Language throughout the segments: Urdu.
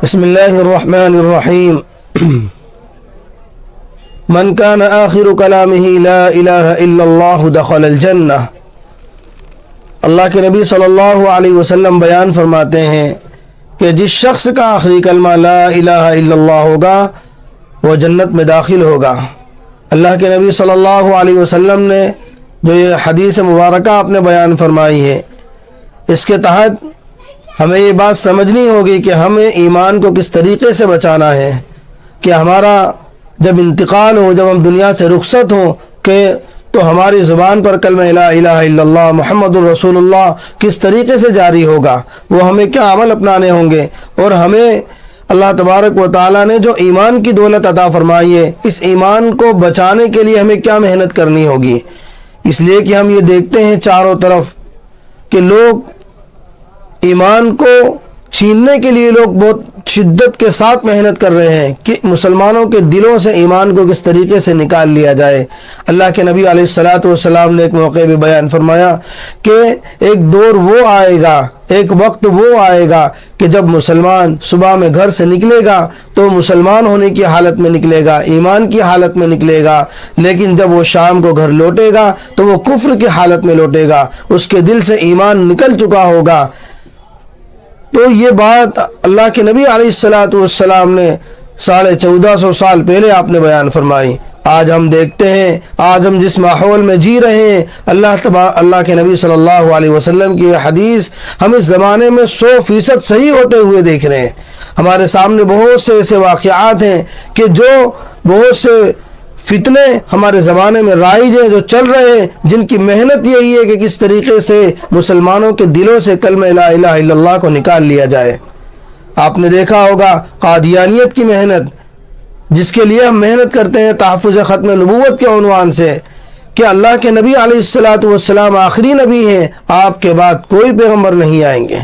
بسم اللہ الرحمن الرحیم من کان آخر کلامہ لا الہ الا اللہ دخل الجنہ۔ اللہ کے نبی صلی اللہ علیہ وسلم بیان فرماتے ہیں کہ جس شخص کا آخری کلمہ لا الہ الا اللہ ہوگا وہ جنت میں داخل ہوگا۔ اللہ کے نبی صلی اللہ علیہ وسلم نے جو یہ حدیث مبارکہ آپ نے بیان فرمائی ہے، اس کے تحت ہمیں یہ بات سمجھنی ہوگی کہ ہمیں ایمان کو کس طریقے سے بچانا ہے کہ ہمارا جب انتقال ہو، جب ہم دنیا سے رخصت ہوں تو ہماری زبان پر کلمہ لا الہ الا اللہ محمد الرسول اللہ کس طریقے سے جاری ہوگا، وہ ہمیں کیا عمل اپنانے ہوں گے، اور ہمیں اللہ تبارک و تعالیٰ نے جو ایمان کی دولت عطا فرمائی ہے، اس ایمان کو بچانے کے لیے ہمیں کیا محنت کرنی ہوگی۔ اس لیے کہ ہم یہ دیکھتے ہیں چاروں طرف کہ لوگ ایمان کو چھیننے کے لیے لوگ بہت شدت کے ساتھ محنت کر رہے ہیں کہ مسلمانوں کے دلوں سے ایمان کو کس طریقے سے نکال لیا جائے۔ اللہ کے نبی علیہ الصلاۃ والسلام نے ایک موقع بھی بیان فرمایا کہ ایک دور وہ آئے گا، ایک وقت وہ آئے گا کہ جب مسلمان صبح میں گھر سے نکلے گا تو مسلمان ہونے کی حالت میں نکلے گا، ایمان کی حالت میں نکلے گا، لیکن جب وہ شام کو گھر لوٹے گا تو وہ کفر کی حالت میں لوٹے گا، اس کے دل سے ایمان نکل چکا ہوگا۔ تو یہ بات اللہ کے نبی علیہ الصلاۃ والسلام نے 1450 سال پہلے آپ نے بیان فرمائی۔ آج ہم دیکھتے ہیں، آج ہم جس ماحول میں جی رہے ہیں، اللہ کے نبی صلی اللہ علیہ وسلم کی یہ حدیث ہم اس زمانے میں 100% صحیح ہوتے ہوئے دیکھ رہے ہیں۔ ہمارے سامنے بہت سے ایسے واقعات ہیں کہ جو بہت سے فتنے ہمارے زمانے میں رائج ہیں، جو چل رہے ہیں، جن کی محنت یہی ہے کہ کس طریقے سے مسلمانوں کے دلوں سے کلمہ لا الہ الا اللہ کو نکال لیا جائے۔ آپ نے دیکھا ہوگا قادیانیت کی محنت، جس کے لیے ہم محنت کرتے ہیں تحفظ ختم نبوت کے عنوان سے کہ اللہ کے نبی علیہ الصلاۃ والسلام آخری نبی ہیں، آپ کے بعد کوئی پیغمبر نہیں آئیں گے۔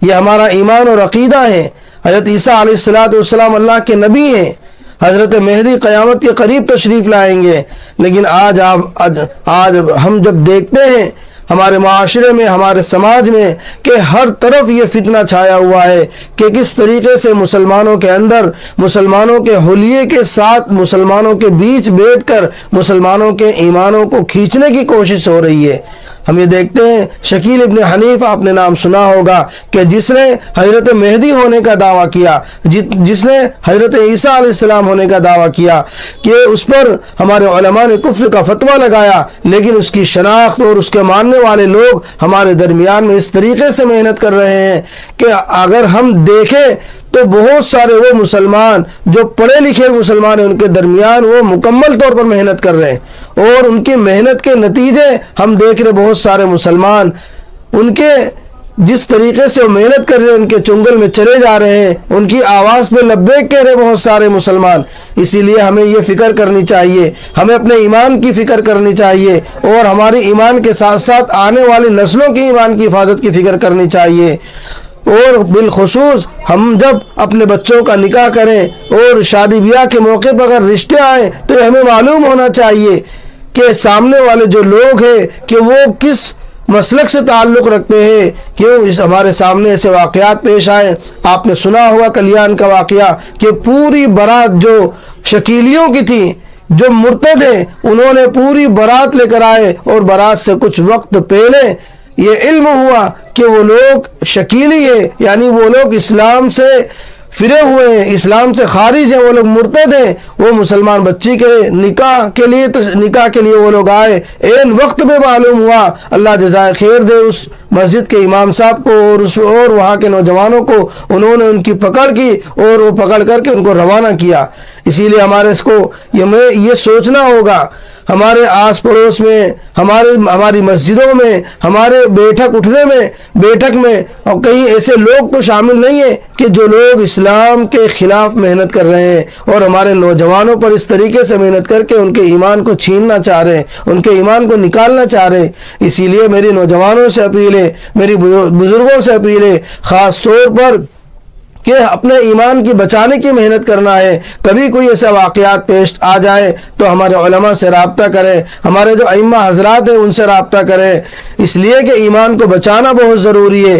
یہ ہمارا ایمان اور عقیدہ ہے۔ حضرت عیسیٰ علیہ الصلاۃ والسلام اللہ کے نبی ہیں، حضرت مہدی قیامت کے قریب تشریف لائیں گے، لیکن آج ہم جب دیکھتے ہیں ہمارے معاشرے میں، ہمارے سماج میں کہ ہر طرف یہ فتنہ چھایا ہوا ہے کہ کس طریقے سے مسلمانوں کے اندر، مسلمانوں کے حلیے کے ساتھ، مسلمانوں کے بیچ بیٹھ کر مسلمانوں کے ایمانوں کو کھینچنے کی کوشش ہو رہی ہے۔ ہم یہ دیکھتے ہیں شکیل ابن حنیف، آپ نے نام سنا ہوگا، کہ جس نے حضرت مہدی ہونے کا دعویٰ کیا، جس نے حضرت عیسیٰ علیہ السلام ہونے کا دعویٰ کیا، کہ اس پر ہمارے علماء نے کفر کا فتویٰ لگایا، لیکن اس کی شناخت اور اس کے ماننے والے لوگ ہمارے درمیان میں اس طریقے سے محنت کر رہے ہیں کہ اگر ہم دیکھیں تو بہت سارے وہ مسلمان جو پڑھے لکھے مسلمان ہیں، ان کے درمیان وہ مکمل طور پر محنت کر رہے ہیں، اور ان کی محنت کے نتیجے ہم دیکھ رہے بہت سارے مسلمان ان کے جس طریقے سے وہ محنت کر رہے ہیں، ان کے چنگل میں چلے جا رہے ہیں، ان کی آواز پہ لبیک کہہ رہے بہت سارے مسلمان۔ اسی لیے ہمیں یہ فکر کرنی چاہیے، ہمیں اپنے ایمان کی فکر کرنی چاہیے، اور ہماری ایمان کے ساتھ ساتھ آنے والی نسلوں کی ایمان کی حفاظت کی فکر کرنی چاہیے۔ اور بالخصوص ہم جب اپنے بچوں کا نکاح کریں اور شادی بیاہ کے موقع پر اگر رشتے آئیں تو ہمیں معلوم ہونا چاہیے کہ سامنے والے جو لوگ ہیں کہ وہ کس مسلک سے تعلق رکھتے ہیں۔ کیوں ہمارے سامنے ایسے واقعات پیش آئے، آپ نے سنا ہوگا کلیان کا واقعہ کہ پوری بارات جو شکیلیوں کی تھی، جو مرتد ہیں، انہوں نے پوری بارات لے کر آئے، اور بارات سے کچھ وقت پہلے یہ علم ہوا کہ وہ لوگ شکیلی ہیں، یعنی وہ لوگ اسلام سے فرے ہوئے ہیں، اسلام سے خارج ہیں، وہ لوگ مرتد ہیں۔ وہ مسلمان بچی کے نکاح کے لیے وہ لوگ آئے، این وقت میں معلوم ہوا، اللہ جزائے خیر دے اس مسجد کے امام صاحب کو اور وہاں کے نوجوانوں کو، انہوں نے ان کی پکڑ کی اور وہ پکڑ کر کے ان کو روانہ کیا۔ اسی لیے ہمارے اس کو یہ سوچنا ہوگا، ہمارے آس پڑوس میں، ہماری مسجدوں میں، ہمارے بیٹھک میں اور کہیں ایسے لوگ تو شامل نہیں ہیں کہ جو لوگ اسلام کے خلاف محنت کر رہے ہیں اور ہمارے نوجوانوں پر اس طریقے سے محنت کر کے ان کے ایمان کو چھیننا چاہ رہے ہیں، ان کے ایمان کو نکالنا چاہ رہے ہیں۔ اسی لیے میری نوجوانوں سے اپیل ہے، میری بزرگوں سے اپیل ہے، خاص طور پر کہ اپنے ایمان کی بچانے کی محنت کرنا ہے۔ کبھی کوئی ایسا واقعات پیش آ جائے تو ہمارے علماء سے رابطہ کریں، ہمارے جو ائمہ حضرات ہیں ان سے رابطہ کریں، اس لیے کہ ایمان کو بچانا بہت ضروری ہے۔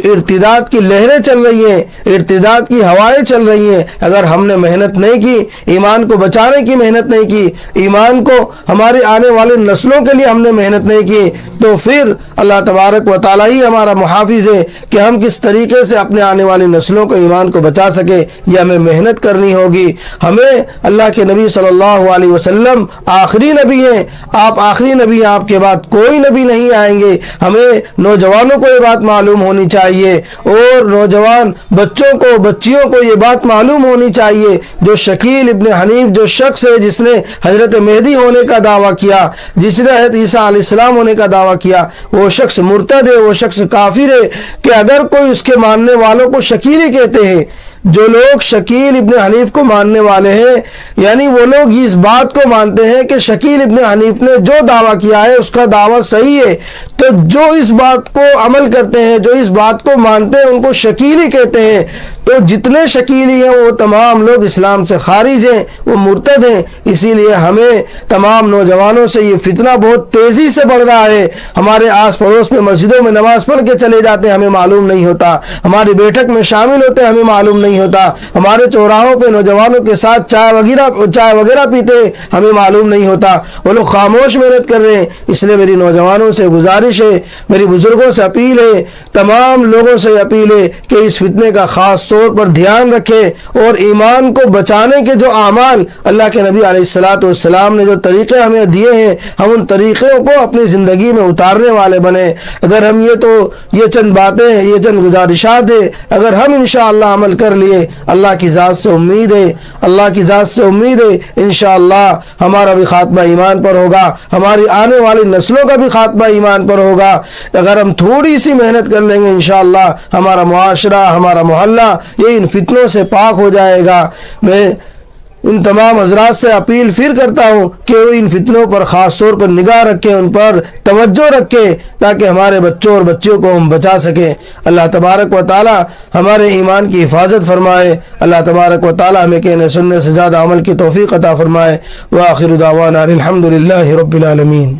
ارتداد کی لہریں چل رہی ہیں، ارتداد کی ہوائیں چل رہی ہیں، اگر ہم نے محنت نہیں کی، ایمان کو بچانے کی محنت نہیں کی، ایمان کو ہماری آنے والے نسلوں کے لیے ہم نے محنت نہیں کی، تو پھر اللہ تبارک و تعالیٰ ہی ہمارا محافظ ہے کہ ہم کس طریقے سے اپنے آنے والی نسلوں کو ایمان کو بچا سکے۔ یہ ہمیں محنت کرنی ہوگی۔ ہمیں اللہ کے نبی صلی اللہ علیہ وسلم آخری نبی ہیں، آپ آخری نبی ہیں، آپ کے بعد کوئی نبی نہیں آئیں گے۔ ہمیں نوجوانوں کو یہ بات معلوم ہونی چاہیے، اور نوجوان بچوں کو، بچیوں کو یہ بات معلوم ہونی چاہیے۔ جو شکیل ابن حنیف جو شخص ہے جس نے حضرت مہدی ہونے کا دعویٰ کیا، جس نے حضرت عیسیٰ علیہ السلام ہونے کا دعویٰ کیا، وہ شخص مرتد ہے، وہ شخص کافر ہے۔ کہ اگر کوئی اس کے ماننے والوں کو شکیل ہی کہتے ہیں، جو لوگ شکیل ابن حنیف کو ماننے والے ہیں، یعنی وہ لوگ اس بات کو مانتے ہیں کہ شکیل ابن حنیف نے جو دعویٰ کیا ہے اس کا دعویٰ صحیح ہے، تو جو اس بات کو عمل کرتے ہیں، جو اس بات کو مانتے ہیں، ان کو شکیل ہی کہتے ہیں۔ تو جتنے شکیلی ہیں وہ تمام لوگ اسلام سے خارج ہیں، وہ مرتد ہیں۔ اسی لیے ہمیں تمام نوجوانوں سے، یہ فتنہ بہت تیزی سے بڑھ رہا ہے، ہمارے آس پڑوس میں مسجدوں میں نماز پڑھ کے چلے جاتے ہیں، ہمیں معلوم نہیں ہوتا، ہماری بیٹھک میں شامل ہوتے ہیں، ہمیں معلوم نہیں ہوتا، ہمارے چوراہوں پہ نوجوانوں کے ساتھ چائے وغیرہ پیتے ہیں، ہمیں معلوم نہیں ہوتا۔ وہ لوگ خاموش محنت کر رہے ہیں۔ اس لیے میری نوجوانوں سے گزارش ہے، میری بزرگوں سے اپیل ہے، تمام لوگوں سے اپیل ہے کہ اس فتنے کا خاص طور پر دھیان رکھے، اور ایمان کو بچانے کے جو اعمال اللہ کے نبی علیہ الصلوۃ والسلام نے جو طریقے ہمیں دیے ہیں، ہم ان طریقوں کو اپنی زندگی میں اتارنے والے بنے۔ اگر ہم یہ چند باتیں، یہ چند گزارشات ہیں، اگر ہم انشاءاللہ عمل کر لیے، اللہ کی ذات سے امید ہے، اللہ کی ذات سے امید ہے، انشاءاللہ ہمارا بھی خاتمہ ایمان پر ہوگا، ہماری آنے والی نسلوں کا بھی خاتمہ ایمان پر ہوگا۔ اگر ہم تھوڑی سی محنت کر لیں گے، انشاءاللہ ہمارا معاشرہ، ہمارا محلہ یہ ان فتنوں سے پاک ہو جائے گا۔ میں ان تمام حضرات سے اپیل پھر کرتا ہوں کہ وہ ان فتنوں پر خاص طور پر نگاہ رکھیں، ان پر توجہ رکھیں، تاکہ ہمارے بچوں اور بچیوں کو ہم بچا سکیں۔ اللہ تبارک و تعالی ہمارے ایمان کی حفاظت فرمائے، اللہ تبارک و تعالی ہمیں کہنے سننے سے زیادہ عمل کی توفیق عطا فرمائے۔ وآخر دعوانا الحمد للہ رب العالمین۔